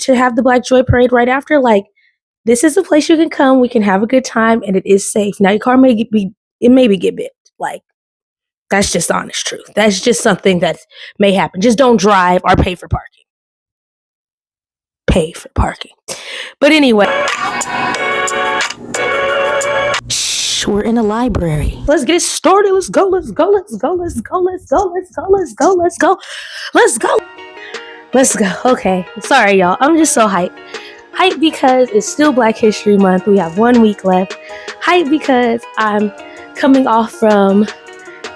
to have the Black Joy Parade right after, like, this is a place you can come, we can have a good time, and it is safe. Now, your car maybe get bit. Like, that's just honest truth. That's just something that may happen. Just don't drive or pay for parking. Pay for parking. But anyway, we're in a library. Let's get it started. Let's go. Okay. Sorry, y'all. I'm just so hyped. Hyped because it's still Black History Month. We have 1 week left. Hyped because I'm coming off from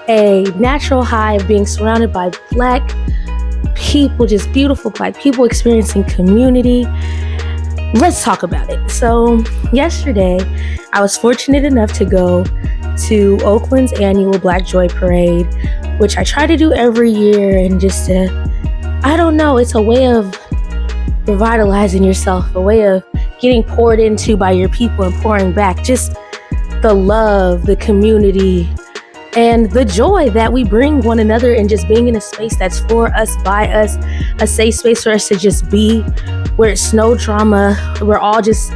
a natural high of being surrounded by Black people, just beautiful Black people experiencing community. Let's talk about it. So yesterday, I was fortunate enough to go to Oakland's annual Black Joy Parade, which I try to do every year, and just I don't know, it's a way of revitalizing yourself, a way of getting poured into by your people and pouring back. Just the love, the community, and the joy that we bring one another, and just being in a space that's for us, by us, a safe space for us to just be, where it's no drama, we're all just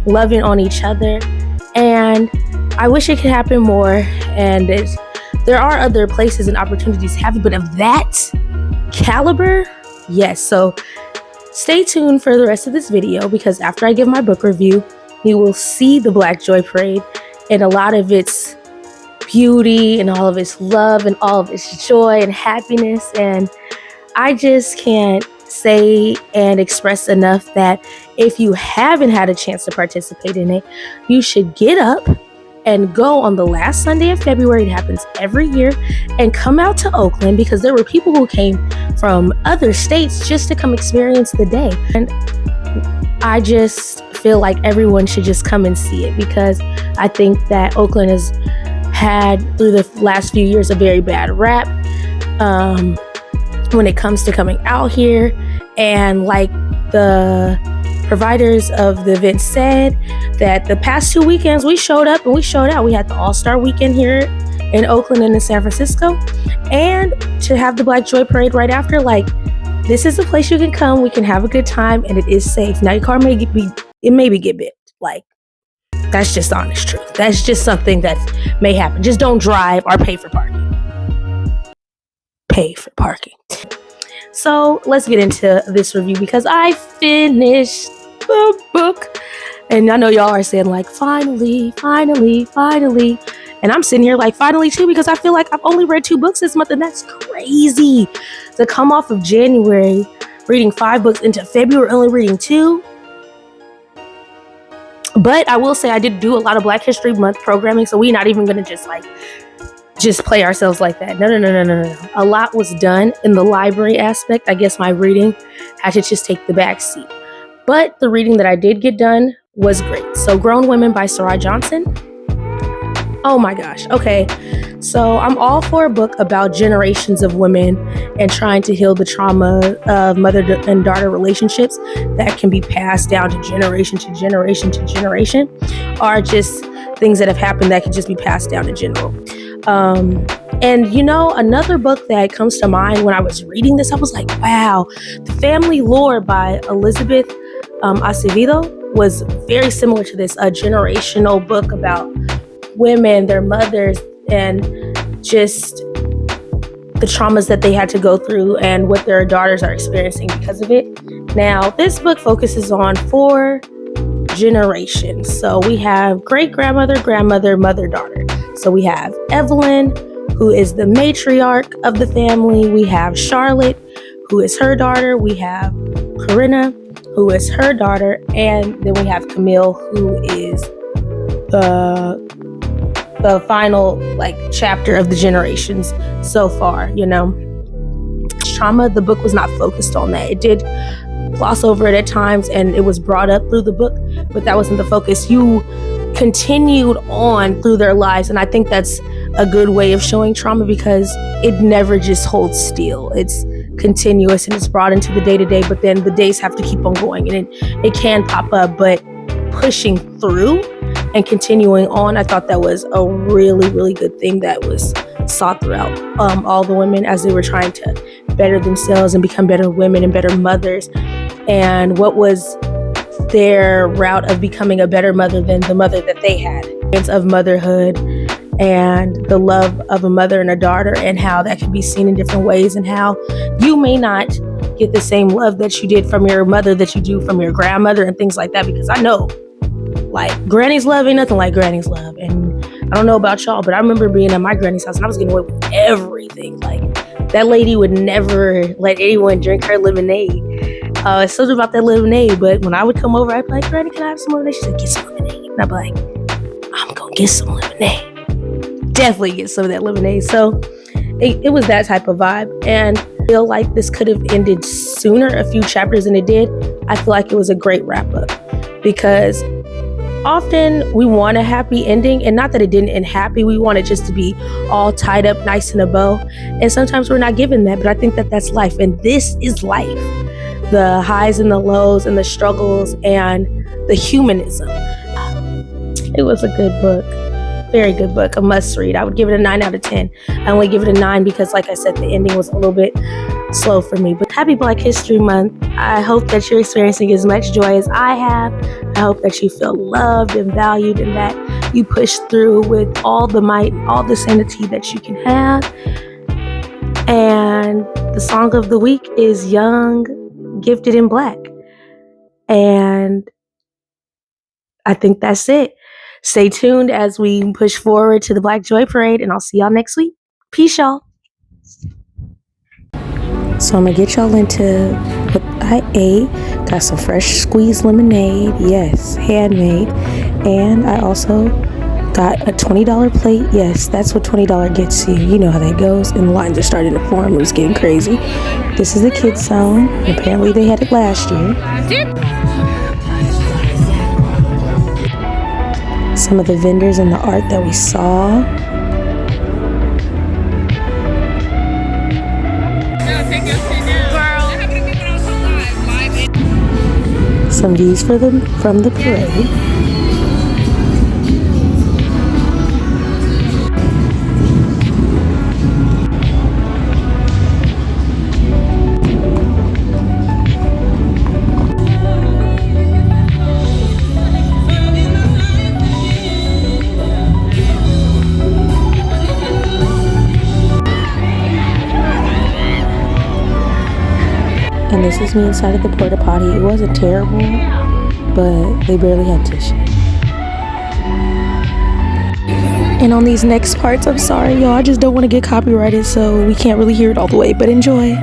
loving on each other. And I wish it could happen more, and there are other places and opportunities to have it, but of that caliber, yes. So stay tuned for the rest of this video, because after I give my book review, you will see the Black Joy Parade and a lot of its beauty and all of its love and all of its joy and happiness. And I just can't say and express enough that if you haven't had a chance to participate in it, you should get up and go on the last Sunday of February. It happens every year, and come out to Oakland, because there were people who came from other states just to come experience the day. And I just feel like everyone should just come and see it, because I think that Oakland has had, through the last few years, a very bad rap when it comes to coming out here. And like the providers of the event said, that the past 2 weekends we showed up and we showed out. We had the All-Star Weekend here in Oakland and in San Francisco, and to have the Black Joy Parade right after, like, this is a place you can come, we can have a good time, and it is safe. Now, your car maybe get bit. Like, that's just honest truth. That's just something that may happen. Just don't drive or pay for parking. Pay for parking. So let's get into this review, because I finished the book. And I know y'all are saying, like, finally. And I'm sitting here like, finally too, because I feel like I've only read 2 books this month, and that's crazy. To come off of January reading 5 books into February only reading 2. But I will say I did do a lot of Black History Month programming, so we're not even going to just play ourselves like that. No. A lot was done in the library aspect. I guess my reading had to just take the back seat. But the reading that I did get done was great. So Grown Women by Sarai Johnson. Oh my gosh. Okay. So I'm all for a book about generations of women and trying to heal the trauma of mother and daughter relationships that can be passed down to generation, or just things that have happened that can just be passed down in general. And you know, another book that comes to mind when I was reading this, I was like, wow, The Family Lore by Elizabeth Acevedo was very similar to this, a generational book about women, their mothers, and just the traumas that they had to go through and what their daughters are experiencing because of it. Now, this book focuses on 4 generations. So we have great-grandmother, grandmother, mother, daughter. So we have Evelyn, who is the matriarch of the family. We have Charlotte, who is her daughter. We have Corinna, who is her daughter. And then we have Camille, who is the final chapter of the generations so far, you know. Trauma, the book was not focused on that. It did gloss over it at times, and it was brought up through the book, but that wasn't the focus. You continued on through their lives, and I think that's a good way of showing trauma, because it never just holds still. It's continuous and it's brought into the day-to-day, but then the days have to keep on going, and it can pop up, but pushing through and continuing on, I thought that was a really, really good thing that was sought throughout all the women as they were trying to better themselves and become better women and better mothers. and what was their route of becoming a better mother than the mother that they had. Of motherhood and the love of a mother and a daughter, and how that can be seen in different ways, and how you may not get the same love that you did from your mother that you do from your grandmother and things like that. Because I know, like, granny's love ain't nothing like granny's love. And I don't know about y'all, but I remember being at my granny's house and I was getting away with everything. Like, that lady would never let anyone drink her lemonade. It's something about that lemonade, but when I would come over, I'd be like, Granny, can I have some lemonade? She said, get some lemonade. And I'd be like, I'm gonna get some lemonade. Definitely get some of that lemonade. So it was that type of vibe. And I feel like this could have ended sooner, a few chapters than it did. I feel like it was a great wrap up, because often we want a happy ending, and not that it didn't end happy. We want it just to be all tied up nice in a bow. And sometimes we're not given that, but I think that that's life. And this is life. The highs and the lows and the struggles and the humanism. It was a good book. Very good book. A must read. I would give it a 9 out of 10. I only give it a 9 because, like I said, the ending was a little bit slow for me. But happy Black History Month. I hope that you're experiencing as much joy as I have. I hope that you feel loved and valued, and that you push through with all the might and all the sanity that you can have. And the song of the week is Young, Gifted, and Black. And I think that's it. Stay tuned as we push forward to the Black Joy Parade, and I'll see y'all next week. Peace, y'all. So I'm gonna get y'all into what I ate. Got some fresh squeezed lemonade, yes, handmade. And I also got a $20 plate. Yes, that's what $20 gets you. You know how that goes. And the lines are starting to form. It was getting crazy. This is the kids zone. Apparently they had it last year. Some of the vendors and the art that we saw. Some views from the parade. And this is me inside of the porta potty. It wasn't terrible, but they barely had tissue. And on these next parts, I'm sorry, y'all, I just don't want to get copyrighted, so we can't really hear it all the way, but enjoy.